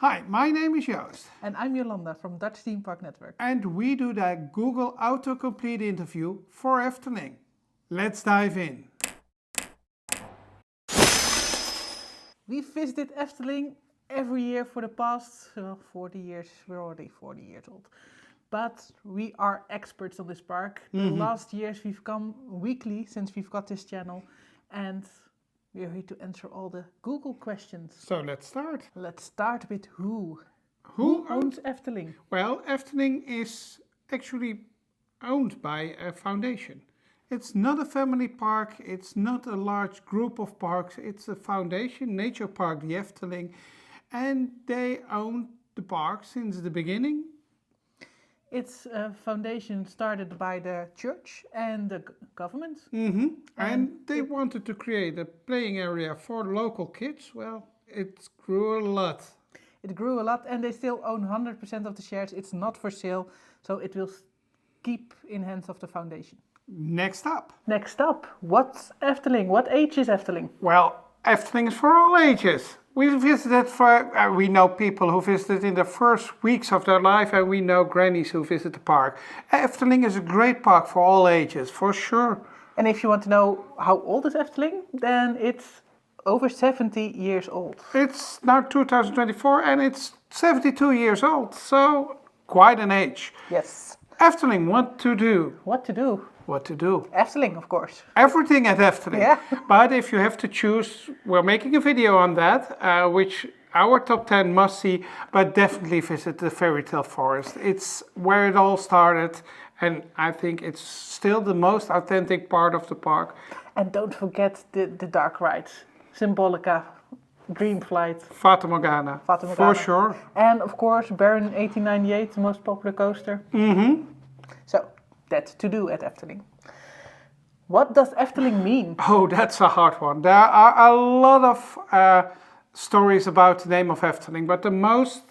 Hi, my name is Joost. And I'm Jolanda from Dutch Themepark Network. And we do the Google autocomplete interview for Efteling. Let's dive in. We visited Efteling every year for the past 40 years. We're already 40 years old. But we are experts on this park. The last years we've come weekly since we've got this channel. And we're here to answer all the Google questions. So let's start. Let's start with who. Who owns Efteling? Well, Efteling is actually owned by a foundation. It's not a family park, it's not a large group of parks, it's a foundation, Nature Park, the Efteling, and they own the park since the beginning. It's a foundation started by the church and the government. And they wanted to create a playing area for local kids. Well, it grew a lot. It grew a lot and they still own 100% of the shares. It's not for sale, so it will keep in hands of the foundation. Next up. Next up, what's Efteling? What age is Efteling? Well, Efteling is for all ages. We know people who visited in the first weeks of their life, and we know grannies who visit the park. Efteling is a great park for all ages, for sure. And if you want to know how old is Efteling, then it's over 70 years old. It's now 2024 and it's 72 years old, so quite an age. Yes. Efteling, what to do? What to do? What to do? Efteling, of course. Everything at Efteling. Yeah. But if you have to choose, we're making a video on that, which our top 10 must see, but definitely visit the Fairy Tale Forest. It's where it all started, and I think it's still the most authentic part of the park. And don't forget the dark rides. Symbolica, Dreamflight. Fata Morgana. Fata Morgana. For sure. And of course, Baron 1898, the most popular coaster. So, that's to do at Efteling. What does Efteling mean? Oh, that's a hard one. There are a lot of stories about the name of Efteling, but the most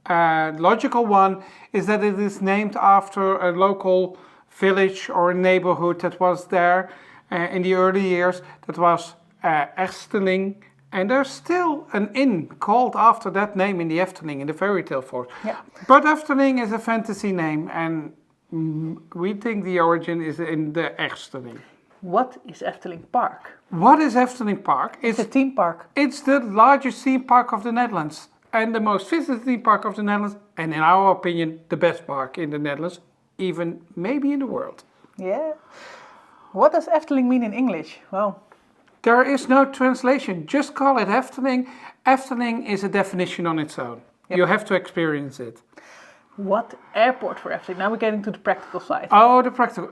logical one is that it is named after a local village or a neighborhood that was there in the early years. That was Efteling, and there's still an inn called after that name in the Efteling, in the Fairy Tale Forest. Yeah. But Efteling is a fantasy name, and we think the origin is in the Efteling. What is Efteling Park? What is Efteling Park? It's a theme park. It's the largest theme park of the Netherlands and the most visited theme park of the Netherlands, and in our opinion, the best park in the Netherlands, even maybe in the world. Yeah. What does Efteling mean in English? Well, there is no translation. Just call it Efteling. Efteling is a definition on its own. Yep. You have to experience it. What airport for Efteling? Now we're getting to the practical side. Oh, the practical.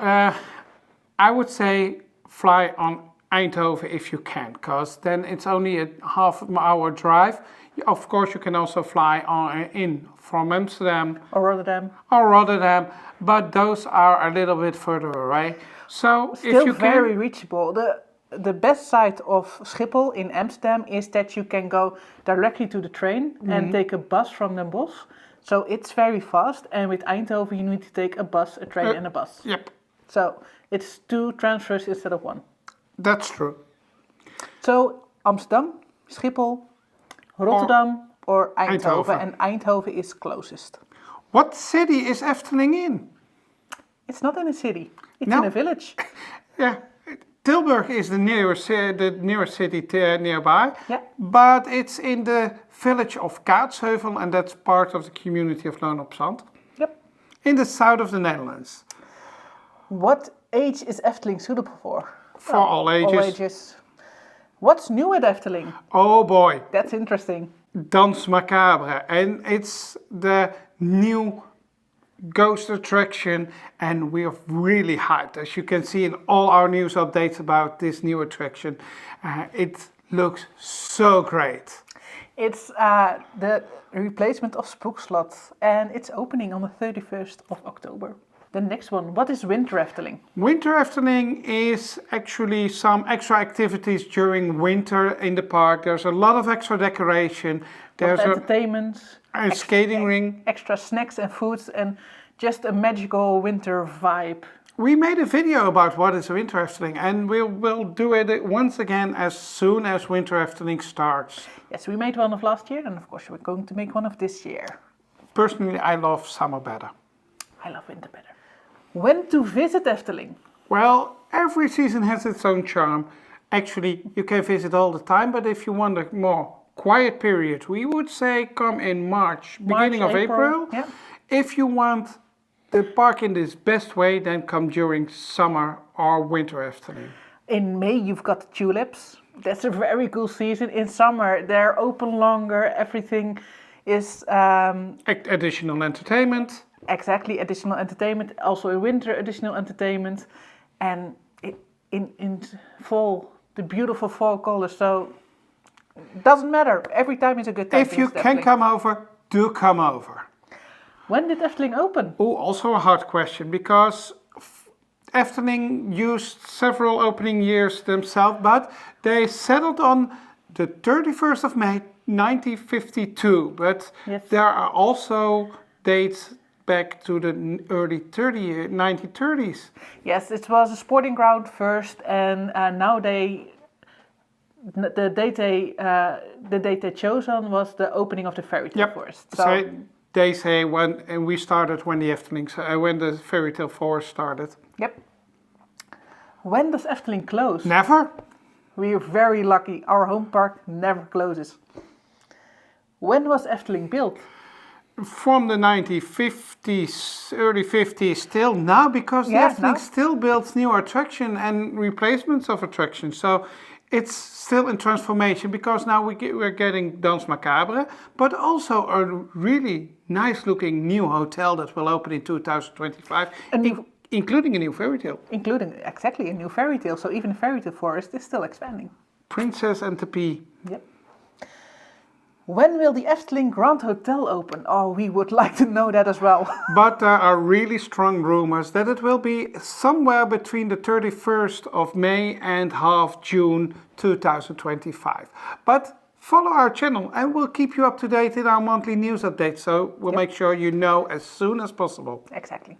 I would say fly on Eindhoven if you can, because then it's only a half-hour drive. Of course, you can also fly in from Amsterdam Or Rotterdam, but those are a little bit further away. So still if you very can, reachable. The best side of Schiphol in Amsterdam is that you can go directly to the train and take a bus from Den Bosch. So it's very fast, and with Eindhoven you need to take a bus, a train and a bus. Yep. So it's 2 transfers instead of 1. That's true. So Amsterdam, Schiphol, Rotterdam or Eindhoven. And Eindhoven is closest. What city is Efteling in? It's not in a city, it's No. in a village. Yeah. Tilburg is the nearest city nearby, Yeah. but it's in the village of Kaatsheuvel, and that's part of the community of Loon op Zand, Yep. in the south of the Netherlands. What age is Efteling suitable for? For all ages. All ages. What's new at Efteling? Oh boy, That's interesting. Dans Macabre, and it's the new ghost attraction, and we are really hyped, as you can see in all our news updates about this new attraction. It looks so great. It's the replacement of Spookslot, and it's opening on the 31st of October. The next one, what is Winter Efteling? Winter Efteling is actually some extra activities during winter in the park. There's a lot of extra decoration. There's Entertainment, a skating ring. extra snacks and foods, and just a magical winter vibe. We made a video about what is Winter Efteling, and we'll do it once again as soon as Winter Efteling starts. Yes, we made one of last year, and of course we're going to make one of this year. Personally, I love summer better. I love winter better. When to visit Efteling? Well, every season has its own charm. Actually, you can visit all the time, but if you want a more quiet period, we would say come in March, beginning of April. Yeah. If you want the park in its best way, then come during summer or winter Efteling. In May you've got the tulips. That's a very cool season. In summer they're open longer. Everything is Additional entertainment. exactly additional entertainment. Also in winter additional entertainment, and in fall the beautiful fall colors. So doesn't matter. Every time is a good time. If you can come over, do come over. When did Efteling open? Oh, also a hard question, because Efteling used several opening years themselves, but they settled on the 31st of May 1952. But Yes. there are also dates back to the early 1930s. Yes, it was a sporting ground first, and now the date they chose on was the opening of the fairy tale forest. So they say when, and we started when the when the fairy tale forest started. Yep. When does Efteling close? Never. We are very lucky. Our home park never closes. When was Efteling built? From the 1950s, early 50s till now, because the Efteling now. still builds new attraction and replacements of attractions. So it's still in transformation, because now we're getting Danse Macabre, but also a really nice looking new hotel that will open in 2025, including a new fairy tale. Including exactly a new fairy tale. So even the fairy tale forest is still expanding. Princess and the Pea. Yep. When will the Efteling Grand Hotel open? Oh, we would like to know that as well. But there are really strong rumors that it will be somewhere between the 31st of May and half June 2025. But follow our channel and we'll keep you up to date in our monthly news updates. So we'll make sure you know as soon as possible. Exactly.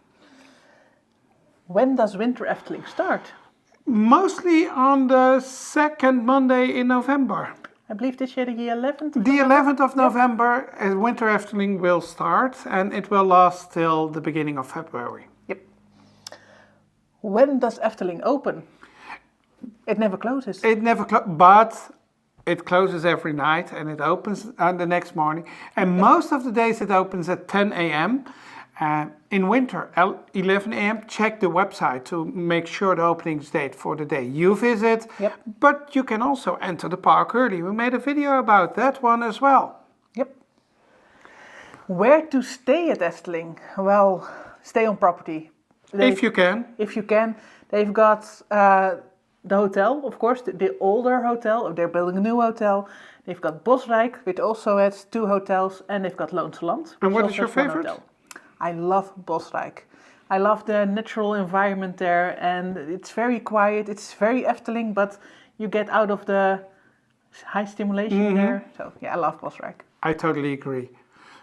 When does Winter Efteling start? Mostly on the second Monday in November. I believe this year the 11th? The 11th of November, Winter Efteling will start, and it will last till the beginning of February. Yep. When does Efteling open? It never closes. It never but it closes every night and it opens the next morning. And most of the days it opens at 10 a.m. In winter, 11 a.m., check the website to make sure the opening date for the day you visit. Yep. But you can also enter the park early. We made a video about that one as well. Yep. Where to stay at Efteling? Well, stay on property. If you can. If you can. They've got the hotel, of course, the older hotel. They're building a new hotel. They've got Bosrijk, which also has 2 hotels, and they've got Loonse Land. And what is your favorite? I love Bosrijk. I love the natural environment there, and it's very quiet. It's very Efteling, but you get out of the high stimulation there. So yeah, I love Bosrijk. I totally agree.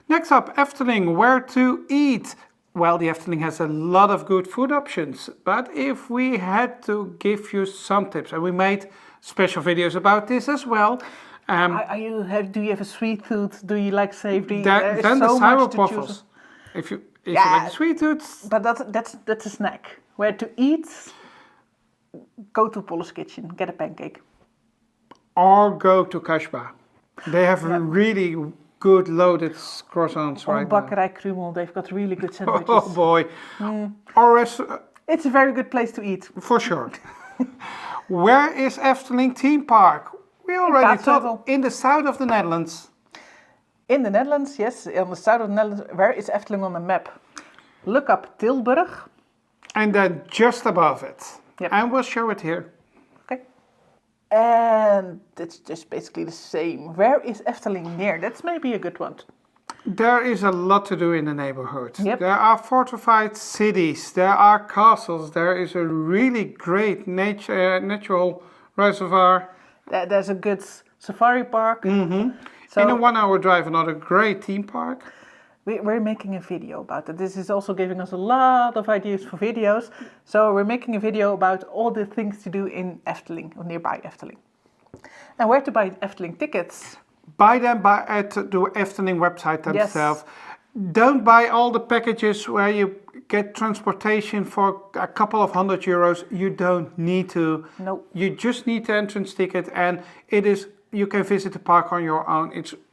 Next up, Efteling, where to eat? Well, the Efteling has a lot of good food options, but if we had to give you some tips, and we made special videos about this as well. Do you have a sweet tooth? Do you like savory? Then the sour waffles. If you like sweet tooth. But that's a snack. Where to eat? Go to Polle's Kitchen, get a pancake. Or go to Kasbah. They have really good loaded croissants right now. Bakkerij Krumel, they've got really good sandwiches. Oh boy. Or it's a very good place to eat. For sure. Where is Efteling Themepark? We already talked in the south of the Netherlands. In the Netherlands, yes, on the south of the Netherlands. Where is Efteling on the map? Look up Tilburg. And then just above it. Yep. And we'll show it here. Okay. And it's just basically the same. Where is Efteling near? That's maybe a good one. There is a lot to do in the neighborhood. Yep. There are fortified cities, there are castles, there is a really great natural reservoir. There's a good safari park. So, in a 1 hour drive, another great theme park. We're making a video about it. This is also giving us a lot of ideas for videos. So we're making a video about all the things to do in Efteling, or nearby Efteling. And where to buy Efteling tickets? Buy them at the Efteling website themselves. Don't buy all the packages where you get transportation for a couple of €100. You don't need to. No. You just need the entrance ticket, and you can visit the park on your own.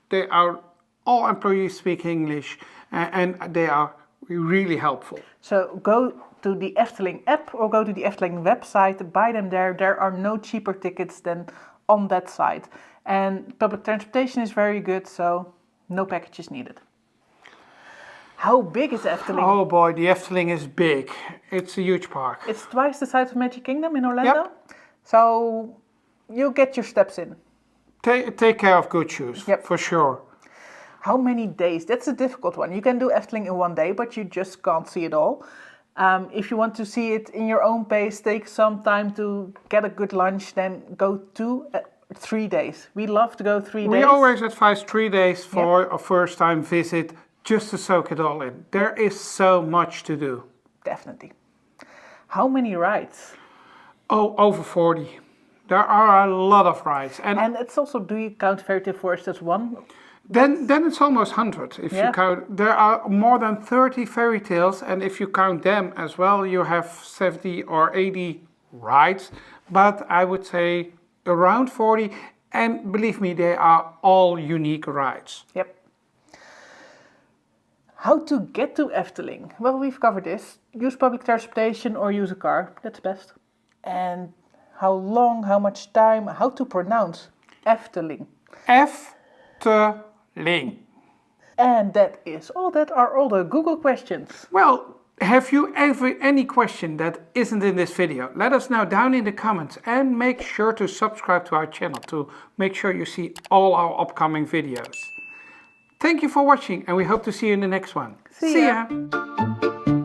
They are all employees speak English, and they are really helpful. So go to the Efteling app or go to the Efteling website, buy them there. There are no cheaper tickets than on that site. And public transportation is very good, so no packages needed. How big is Efteling? Oh boy, the Efteling is big. It's a huge park. It's twice the size of Magic Kingdom in Orlando. Yep. So you get your steps in. Take care of good shoes, for sure. How many days? That's a difficult one. You can do Efteling in one day, but you just can't see it all. If you want to see it in your own pace, take some time to get a good lunch, then go 3 days. We love to go 3 days. We always advise 3 days for a first-time visit, just to soak it all in. There is so much to do. Definitely. How many rides? Oh, over 40. There are a lot of rides. And it's also, do you count Fairy Tale Forest as one? Then it's almost 100. If you count, there are more than 30 fairy tales, and if you count them as well, you have 70 or 80 rides. But I would say around 40, and believe me, they are all unique rides. Yep. How to get to Efteling? Well, we've covered this. Use public transportation or use a car. That's best. And how long, how much time, how to pronounce Efteling? Efteling. And that are all the Google questions. Well, have you any question that isn't in this video? Let us know down in the comments, and make sure to subscribe to our channel to make sure you see all our upcoming videos. Thank you for watching, and we hope to see you in the next one. See ya. ya.